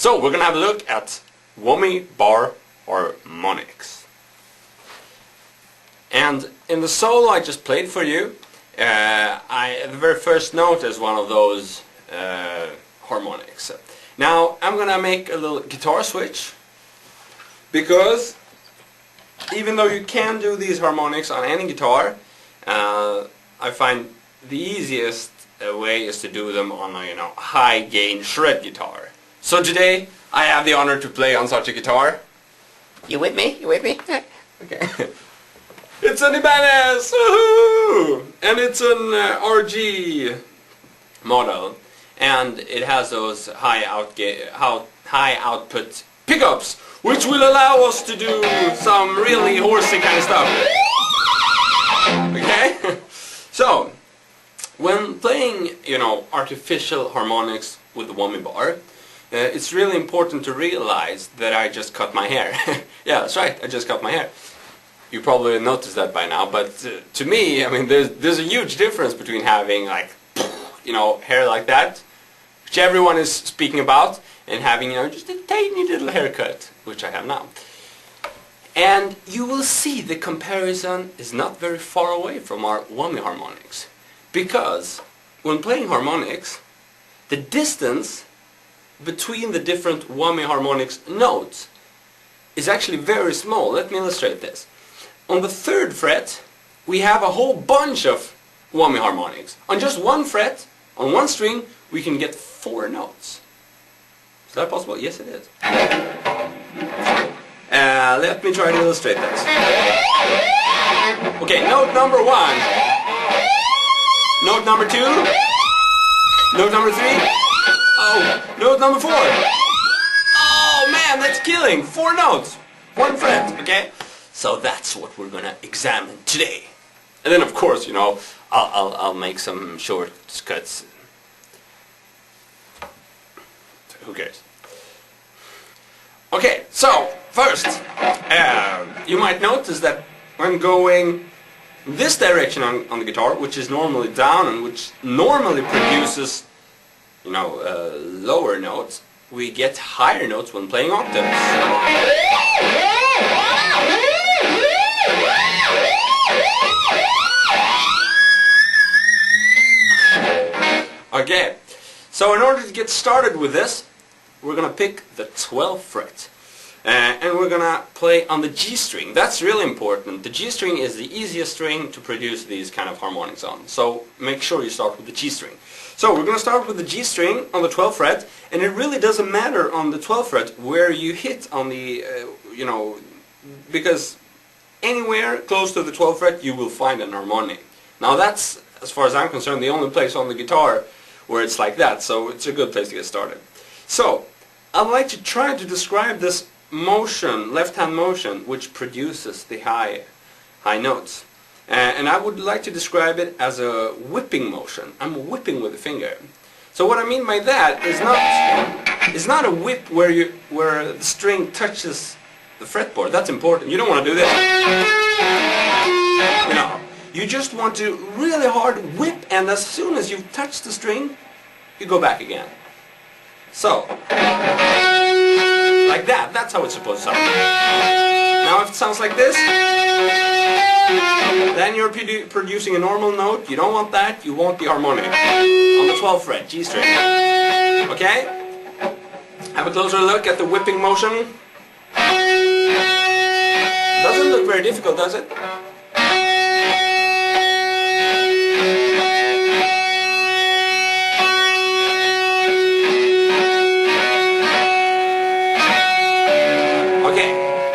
So we're gonna have a look at whammy bar harmonics. And in the solo I just played for you, the very first note is one of those harmonics. Now I'm gonna make a little guitar switch, because even though you can do these harmonics on any guitar, I find the easiest way is to do them on a high gain shred guitar. So today I have the honor to play on such a guitar. You with me? You with me? Okay. It's an Ibanez! Woohoo! And it's an RG model, and it has those high output pickups, which will allow us to do some really horsey kind of stuff. Okay? So, when playing, artificial harmonics with the whammy bar, it's really important to realize that I just cut my hair. Yeah, that's right, I just cut my hair. You probably noticed that by now, but to me, there's a huge difference between having hair like that, which everyone is speaking about, and having just a tiny little haircut, which I have now. And you will see the comparison is not very far away from our whammy harmonics, because when playing harmonics, the distance between the different whammy harmonics notes is actually very small. Let me illustrate this. On the 3rd fret, we have a whole bunch of whammy harmonics. On just one fret, on one string, we can get 4 notes. Is that possible? Yes, it is. Let me try to illustrate this. Okay, note number 1. Note number 2. Note number 3. Oh, note number 4. Oh man, that's killing. 4 notes. 1 fret, okay? So that's what we're gonna examine today. And then of course, I'll make some shortcuts. Who cares? Okay, so first, you might notice that when going this direction on the guitar, which is normally down and which normally produces lower notes, we get higher notes when playing octaves. Okay, so in order to get started with this, we're gonna pick the 12th fret, and we're gonna play on the G string. That's really important. The G string is the easiest string to produce these kind of harmonics on, so make sure you start with the G string. So we're gonna start with the G string on the 12th fret, and it really doesn't matter on the 12th fret where you hit on the, because anywhere close to the 12th fret you will find an harmonic. Now that's, as far as I'm concerned, the only place on the guitar where it's like that, so it's a good place to get started. So, I'd like to try to describe this motion, left-hand motion, which produces the high notes. And I would like to describe it as a whipping motion. I'm whipping with the finger. So what I mean by that is not a whip where the string touches the fretboard. That's important. You don't want to do this. You just want to really hard whip, and as soon as you've touched the string, you go back again. So, like that. That's how it's supposed to sound. Now if it sounds like this, then you're producing a normal note. You don't want that. You want the harmonic on the 12th fret, G string. Okay? Have a closer look at the whipping motion. Doesn't look very difficult, does it?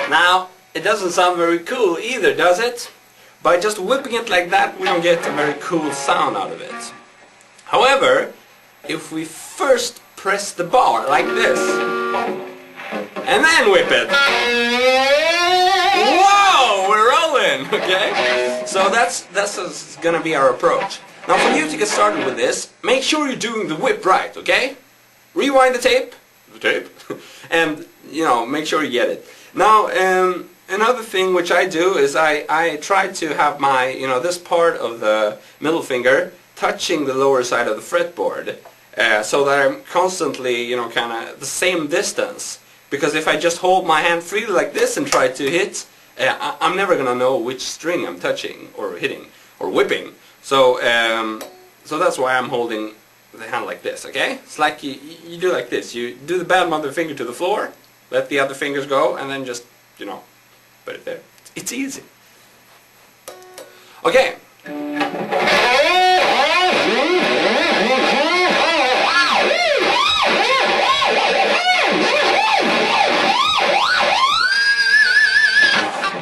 Now, it doesn't sound very cool either, does it? By just whipping it like that, we don't get a very cool sound out of it. However, if we first press the bar like this, and then whip it, whoa, we're rolling, okay? So that's gonna be our approach. Now, for you to get started with this, make sure you're doing the whip right, okay? Rewind the tape, and make sure you get it. Now, another thing which I do is I try to have my, this part of the middle finger touching the lower side of the fretboard, so that I'm constantly, you know, kind of the same distance. Because if I just hold my hand freely like this and try to hit, I'm never gonna know which string I'm touching or hitting or whipping. So so that's why I'm holding the hand like this. Okay? It's like you do like this. You do the bottom of the finger to the floor, let the other fingers go, and then just, you know, put it there. It's easy. Okay.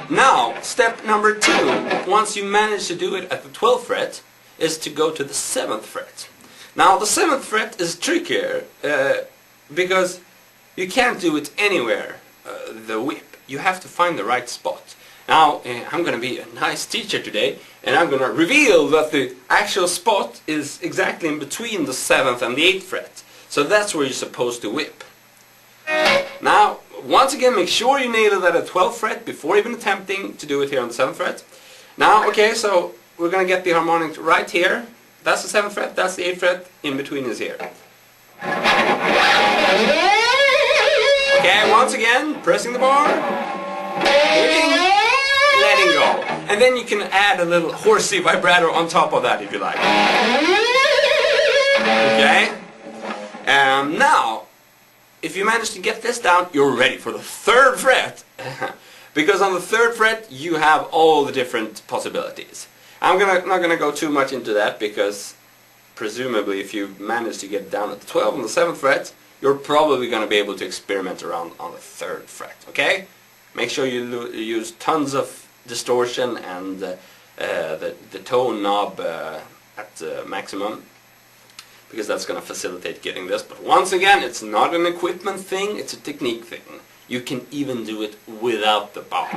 Now, step number 2, once you manage to do it at the 12th fret, is to go to the 7th fret. Now, the 7th fret is trickier, because you can't do it anywhere, the whip. You have to find the right spot. Now, I'm going to be a nice teacher today, and I'm going to reveal that the actual spot is exactly in between the 7th and the 8th fret. So that's where you're supposed to whip. Now, once again, make sure you nail it at the 12th fret before even attempting to do it here on the 7th fret. Now, okay, so we're going to get the harmonic right here. That's the 7th fret, that's the 8th fret, in between is here. Okay, once again, pressing the bar, hitting, letting go. And then you can add a little horsey vibrato on top of that if you like. Okay? Now, if you manage to get this down, you're ready for the 3rd fret. Because on the 3rd fret, you have all the different possibilities. I'm not going to go too much into that, because presumably if you manage to get down at the 12th and the 7th fret, you're probably going to be able to experiment around on the 3rd fret, okay? Make sure you use tons of distortion and the tone knob at maximum, because that's going to facilitate getting this. But once again, it's not an equipment thing, it's a technique thing. You can even do it without the bar.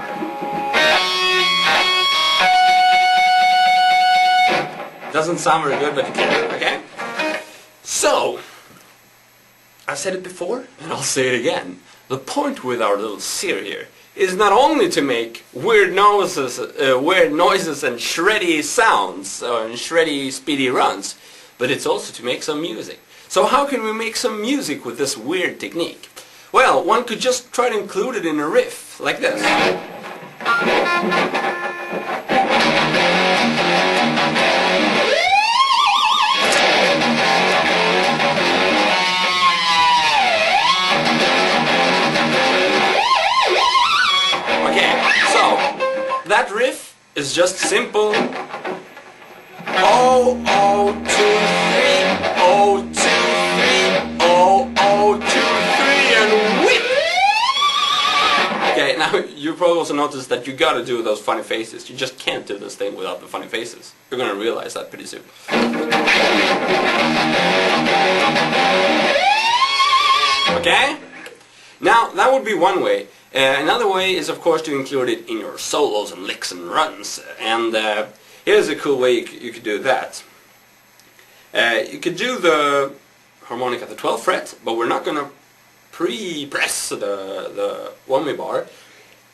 Doesn't sound very good, but you can, okay? So, I said it before, and I'll say it again. The point with our little series here is not only to make weird noises and shreddy sounds, and shreddy speedy runs, but it's also to make some music. So how can we make some music with this weird technique? Well, one could just try to include it in a riff, like this. That riff is just simple. Oh, oh, 2, 3, oh, 2, 3, oh, oh, 2, 3, and whip! Okay, now you probably also noticed that you gotta do those funny faces. You just can't do this thing without the funny faces. You're gonna realize that pretty soon. Okay? Now, that would be one way. Another way is, of course, to include it in your solos and licks and runs. And here's a cool way you could do that. You could do the harmonic at the 12th fret, but we're not going to pre-press the whammy bar.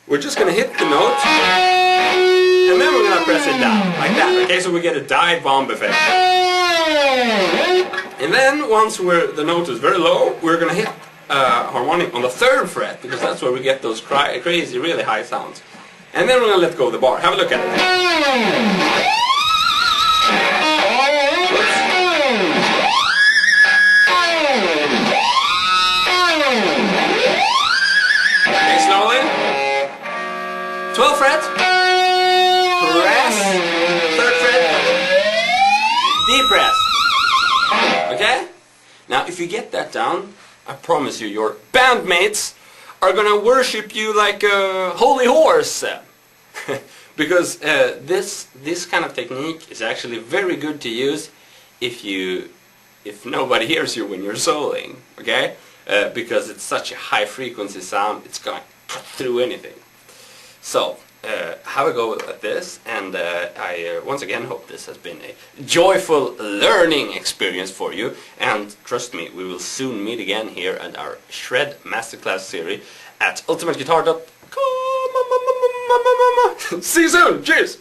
We're just going to hit the note, and then we're going to press it down, like that. Okay, so we get a dive bomb effect. And then, once the note is very low, we're going to hit harmonic on the 3rd fret, because that's where we get those crazy, really high sounds. And then we're going to let go of the bar. Have a look at it. Okay, slowly. 12th fret. Press. 3rd fret. Deep press. Okay? Now, if you get that down, I promise you, your bandmates are gonna worship you like a holy horse. Because this kind of technique is actually very good to use if nobody hears you when you're soloing, okay? Because it's such a high frequency sound, it's gonna cut through anything. So, have a go at this, and I once again hope this has been a joyful learning experience for you, and trust me, we will soon meet again here at our Shred Masterclass series at ultimateguitar.com. See you soon! Cheers!